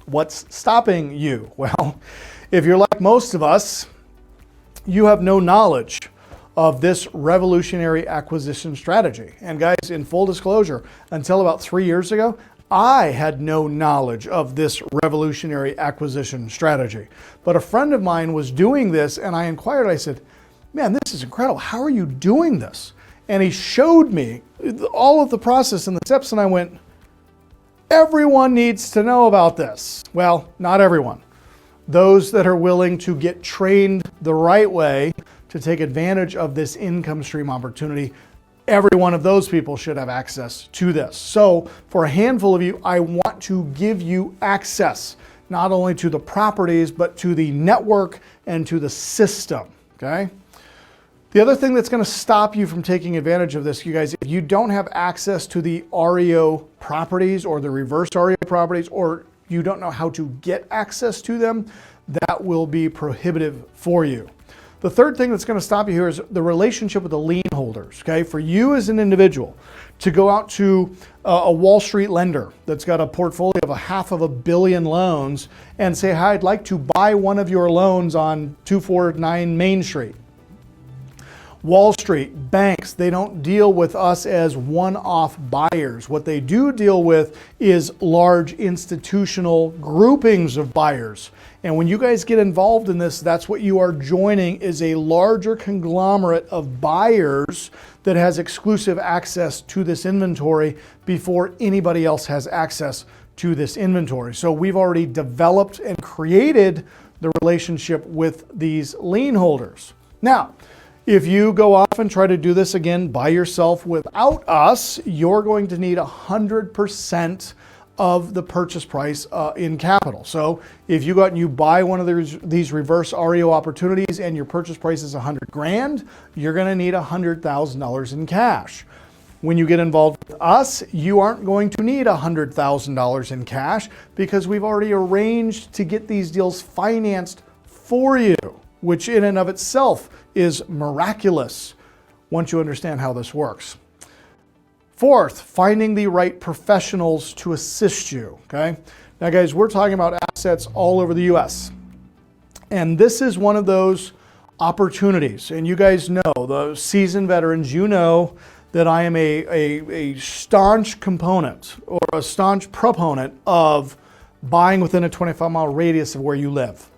What's stopping you? Well, if you're like most of us, you have no knowledge of this revolutionary acquisition strategy. And guys, in full disclosure, until about 3 years ago, I had no knowledge of this revolutionary acquisition strategy. But a friend of mine was doing this, and I inquired, I said, man, this is incredible. How are you doing this? And he showed me all of the process and the steps, and I went, everyone needs to know about this. Well, not everyone. Those that are willing to get trained the right way to take advantage of this income stream opportunity, every one of those people should have access to this. So for a handful of you, I want to give you access, not only to the properties, but to the network and to the system, okay? The other thing that's going to stop you from taking advantage of this, you guys, if you don't have access to the REO properties or the reverse REO properties, or you don't know how to get access to them, that will be prohibitive for you. The third thing that's going to stop you here is the relationship with the lien holders, okay? For you as an individual to go out to a Wall Street lender that's got a portfolio of $500 million loans and say, hi, I'd like to buy one of your loans on 249 Main Street. Wall Street, banks, they don't deal with us as one-off buyers. What they do deal with is large institutional groupings of buyers. And when you guys get involved in this, that's what you are joining, is a larger conglomerate of buyers that has exclusive access to this inventory before anybody else has access to this inventory. So we've already developed and created the relationship with these lien holders. Now, if you go off and try to do this again by yourself without us, you're going to need 100% of the purchase price in capital. So if you go out and you buy one of these reverse REO opportunities and your purchase price is 100 grand, you're going to need $100,000 in cash. When you get involved with us, you aren't going to need $100,000 in cash because we've already arranged to get these deals financed for you, which in and of itself is miraculous once you understand how this works. Fourth, finding the right professionals to assist you, okay? Now guys, we're talking about assets all over the US. And this is one of those opportunities. And you guys know, the seasoned veterans, you know that I am a staunch component or a staunch proponent of buying within a 25-mile radius of where you live.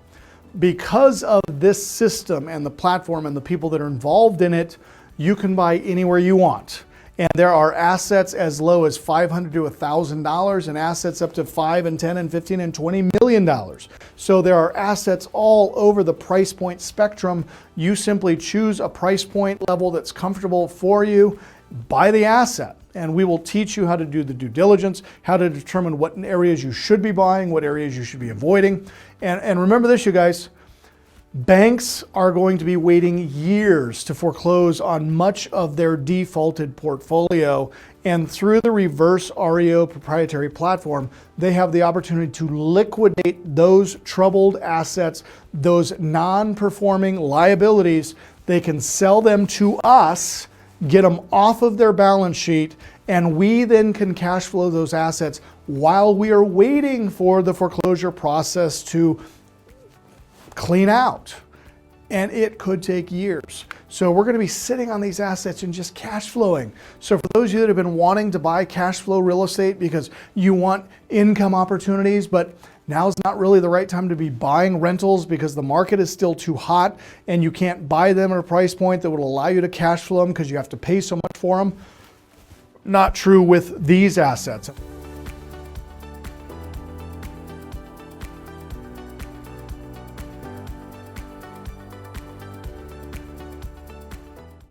Because of this system and the platform and the people that are involved in it, you can buy anywhere you want. And there are assets as low as $500 to $1,000 and assets up to $5 and $10 and $15 and $20 million. So there are assets all over the price point spectrum. You simply choose a price point level that's comfortable for you, buy the asset. And we will teach you how to do the due diligence, how to determine what areas you should be buying, what areas you should be avoiding. And remember this, you guys, banks are going to be waiting years to foreclose on much of their defaulted portfolio. And through the ReverseREO proprietary platform, they have the opportunity to liquidate those troubled assets, those non-performing liabilities. They can sell them to us, get them off of their balance sheet, and we then can cash flow those assets while we are waiting for the foreclosure process to clean out. And it could take years. So we're going to be sitting on these assets and just cash flowing. So for those of you that have been wanting to buy cash flow real estate because you want income opportunities, but now's not really the right time to be buying rentals because the market is still too hot and you can't buy them at a price point that would allow you to cash flow them because you have to pay so much for them. Not true with these assets.